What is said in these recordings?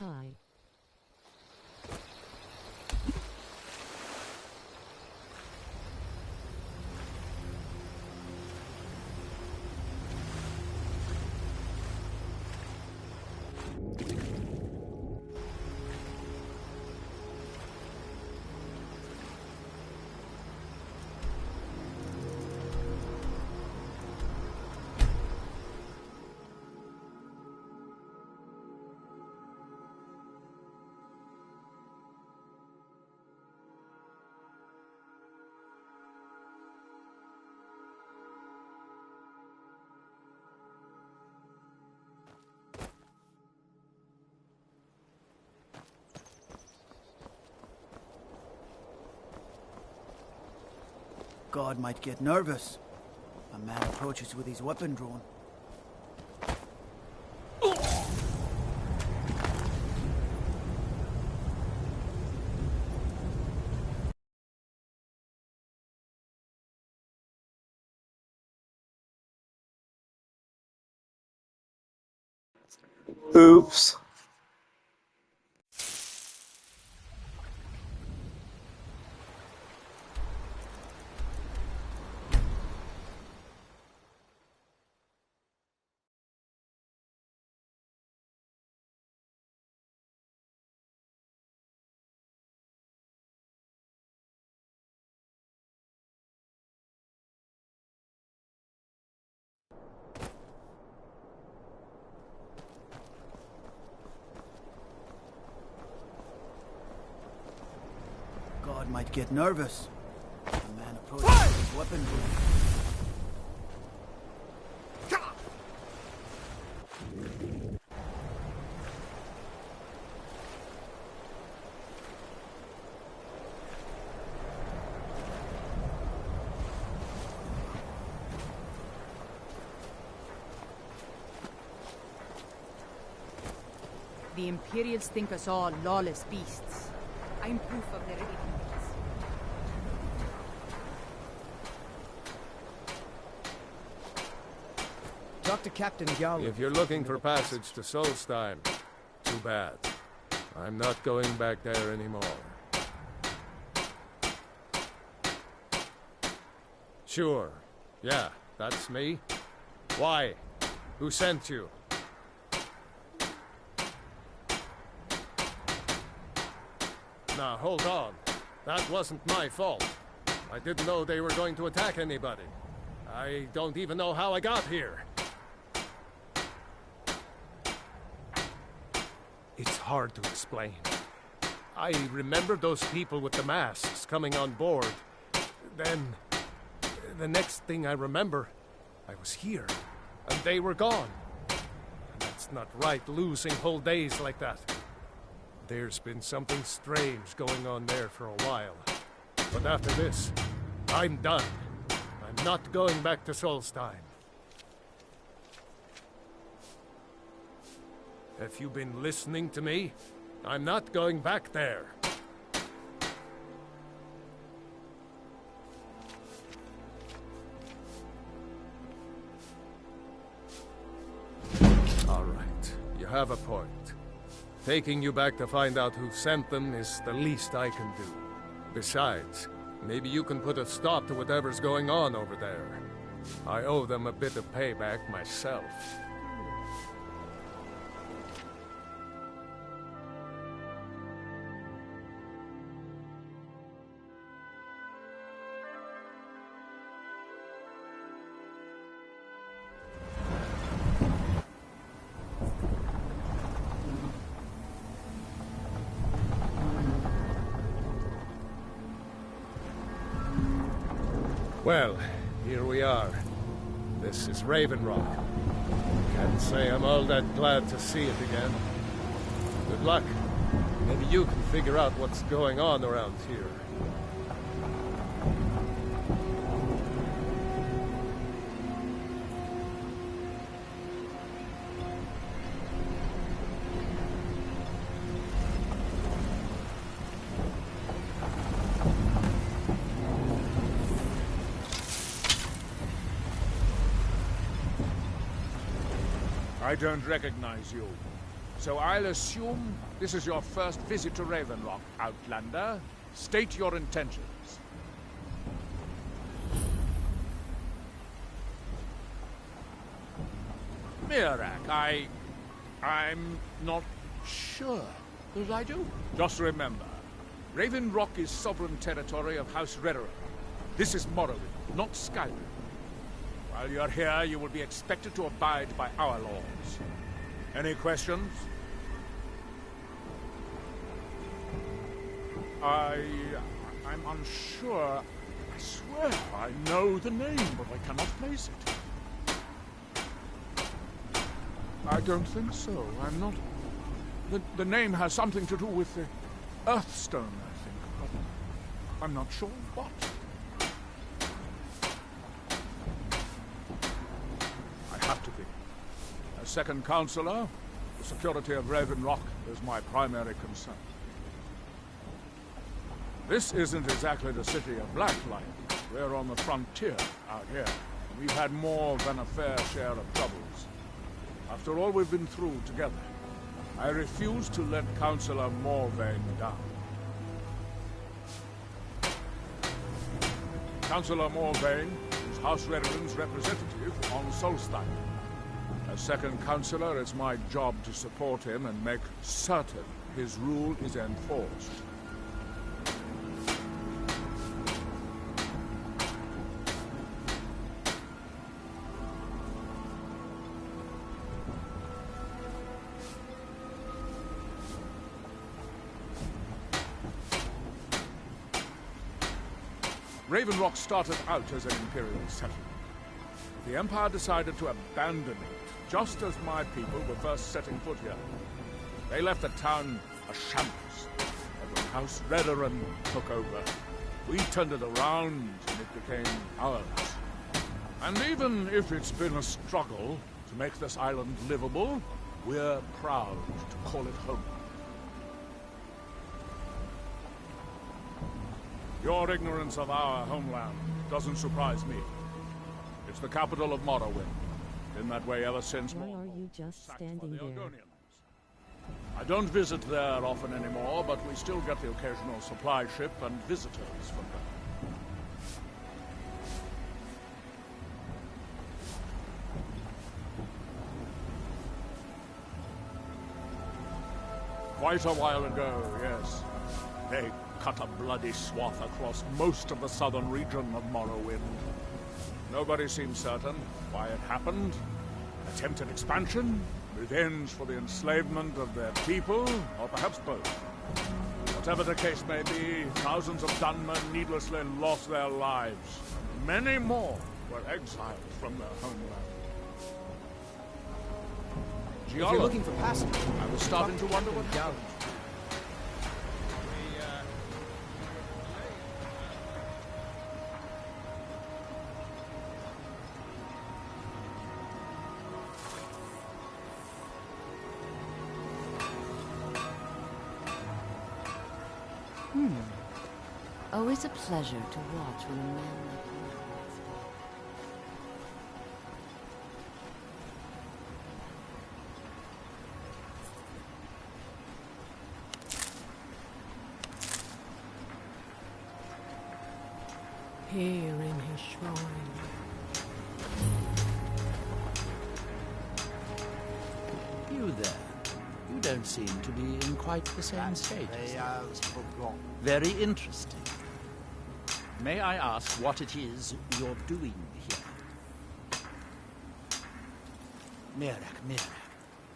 Hi. God might get nervous. A man approaches with his weapon drawn. Oops. God might get nervous. A man approaches with his weapon drawn. The Imperials think us all lawless beasts. I'm proof of their ignorance. Talk to Captain Giong. If you're looking for passage to Solstheim, too bad. I'm not going back there anymore. Sure. Yeah, that's me. Why? Who sent you? Now, hold on. That wasn't my fault. I didn't know they were going to attack anybody. I don't even know how I got here. It's hard to explain. I remember those people with the masks coming on board. Then, the next thing I remember, I was here, and they were gone. And that's not right, losing whole days like that. There's been something strange going on there for a while. But after this, I'm done. I'm not going back to Solstheim. If you've been listening to me, I'm not going back there. All right, you have a point. Taking you back to find out who sent them is the least I can do. Besides, maybe you can put a stop to whatever's going on over there. I owe them a bit of payback myself. Well, here we are. This is Raven Rock. Can't say I'm all that glad to see it again. Good luck. Maybe you can figure out what's going on around here. I don't recognize you. So I'll assume this is your first visit to Raven Rock, Outlander. State your intentions. Mirak, I'm not sure that I do. Just remember, Raven Rock is sovereign territory of House Redoran. This is Morrowind, not Skyrim. While you're here, you will be expected to abide by our laws. Any questions? I'm unsure. I swear I know the name, but I cannot place it. I don't think so. I'm not... The name has something to do with the Earthstone, I think, but I'm not sure what. I have to be. As second counselor, the security of Raven Rock is my primary concern. This isn't exactly the city of Blacklight. We're on the frontier out here. We've had more than a fair share of troubles. After all we've been through together, I refuse to let Councillor Morvain down. Councillor Morvain is House Redoran's representative on Solstheim. As second councillor, it's my job to support him and make certain his rule is enforced. Raven Rock started out as an Imperial settlement. The Empire decided to abandon it, just as my people were first setting foot here. They left the town a shambles, and when House Redoran took over, we turned it around and it became ours. And even if it's been a struggle to make this island livable, we're proud to call it home. Your ignorance of our homeland doesn't surprise me. It's the capital of Morrowind. Been that way ever since. Why are you just standing there? I don't visit there often anymore, but we still get the occasional supply ship and visitors from there. Quite a while ago, yes. They cut a bloody swath across most of the southern region of Morrowind. Nobody seems certain why it happened. Attempted expansion, revenge for the enslavement of their people, or perhaps both. Whatever the case may be, thousands of Dunmen needlessly lost their lives. Many more were exiled from their homeland. If you're looking for passengers, I was starting to wonder what Giong. Always a pleasure to watch when a man like you Here in his shrine. You there. You don't seem to be in quite the same state. Very interesting. May I ask what it is you're doing here? Mirak.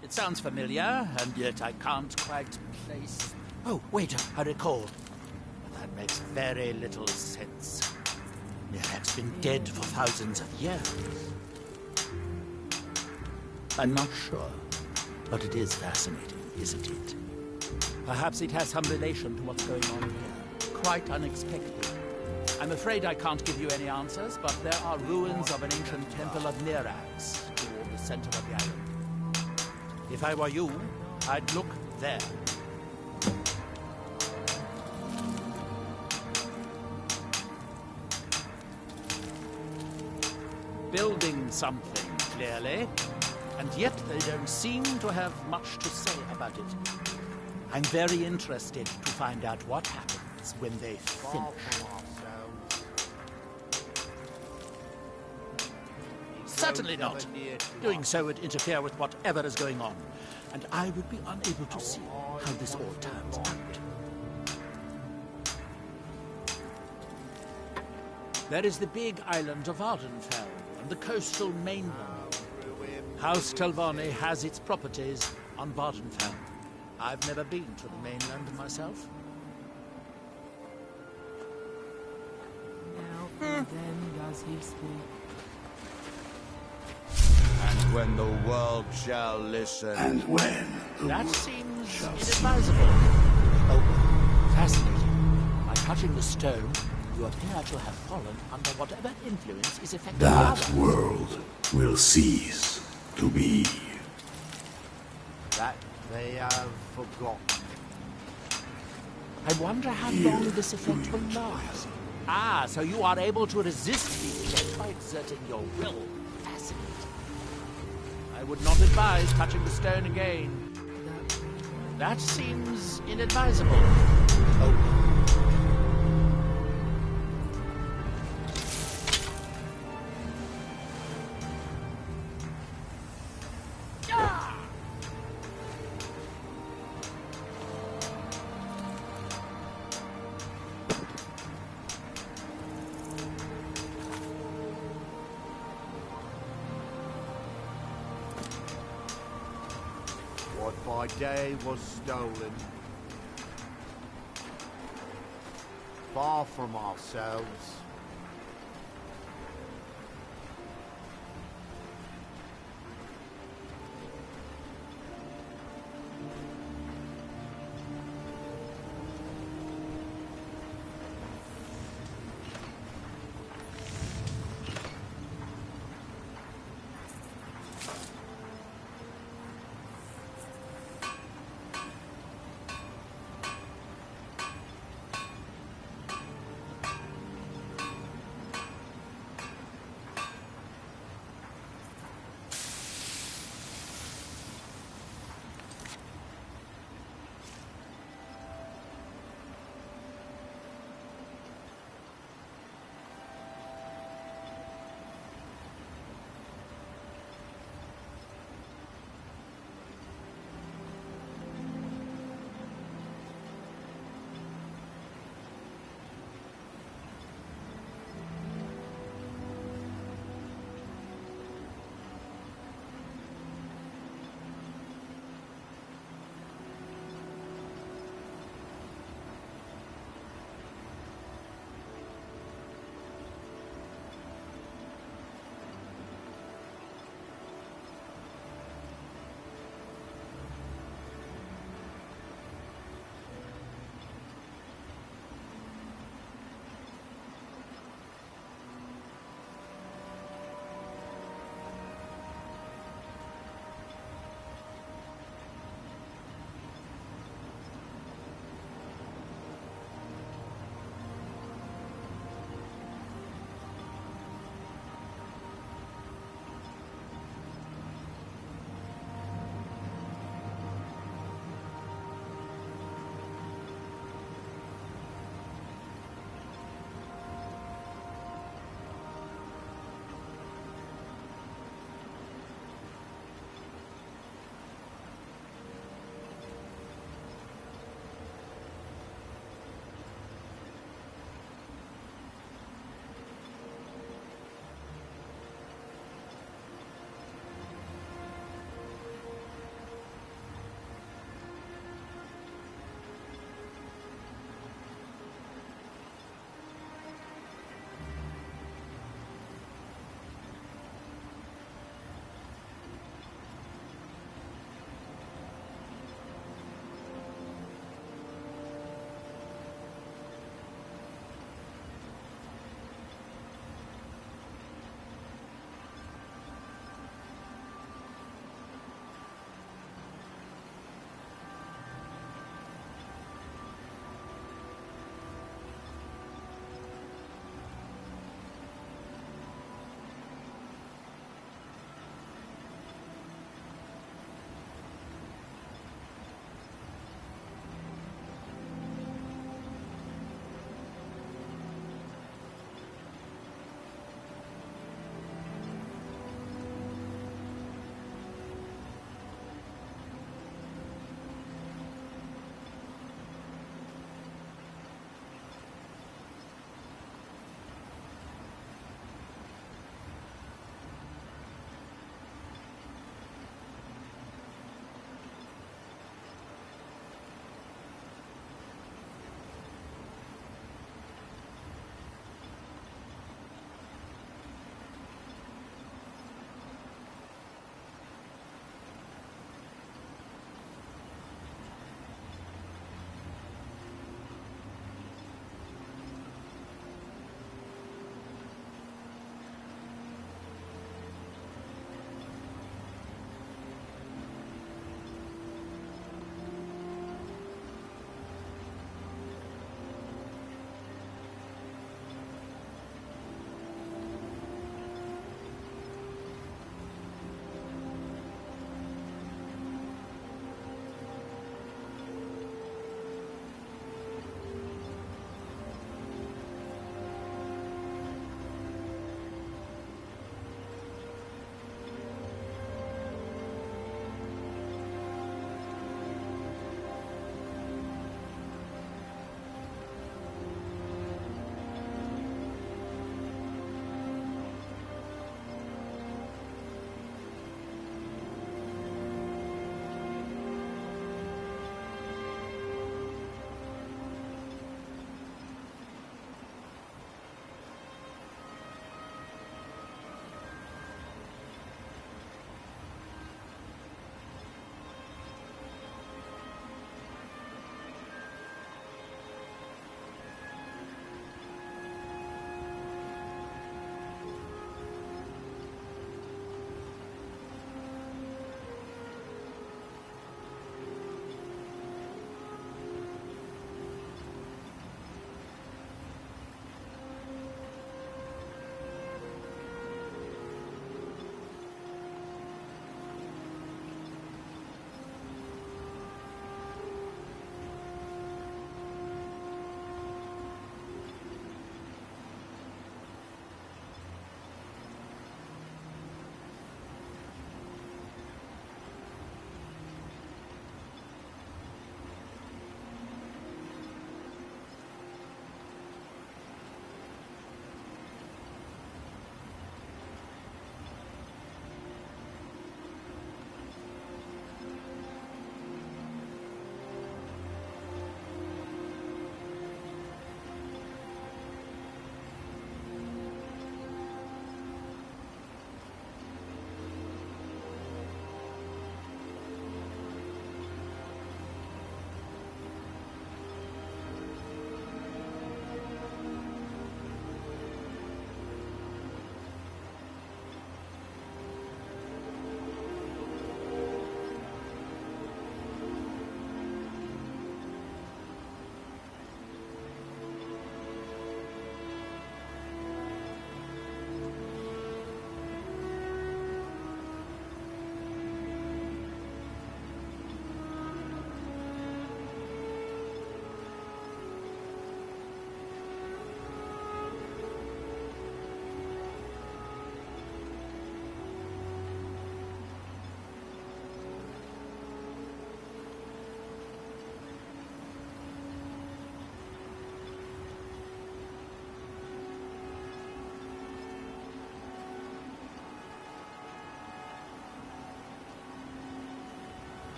It sounds familiar, and yet I can't quite place... Oh, wait, I recall. That makes very little sense. Mirak's been dead for thousands of years. I'm not sure, but it is fascinating, isn't it? Perhaps it has some relation to what's going on here. Quite unexpected. I'm afraid I can't give you any answers, but there are ruins of an ancient temple of Nirax toward the center of the island. If I were you, I'd look there. Building something, clearly. and yet they don't seem to have much to say about it. I'm very interested to find out what happens when they finish. Certainly not. Doing so would interfere with whatever is going on, and I would be unable to see how this all turns out. There is the big island of Ardenfell and the coastal mainland. House Telvanni has its properties on Vardenfell. I've never been to the mainland myself. Now and then does he speak. And when the world shall listen. And when? That seems inadvisable. Oh, fascinating. By touching the stone, you appear to have fallen under whatever influence is affecting That others. world will cease to be. That they have forgotten. I wonder how long this effect will last. Ah, so you are able to resist being led by exerting your will. Fascinating. I would not advise touching the stone again. That seems inadvisable. Oh. What by day was stolen. Far from ourselves.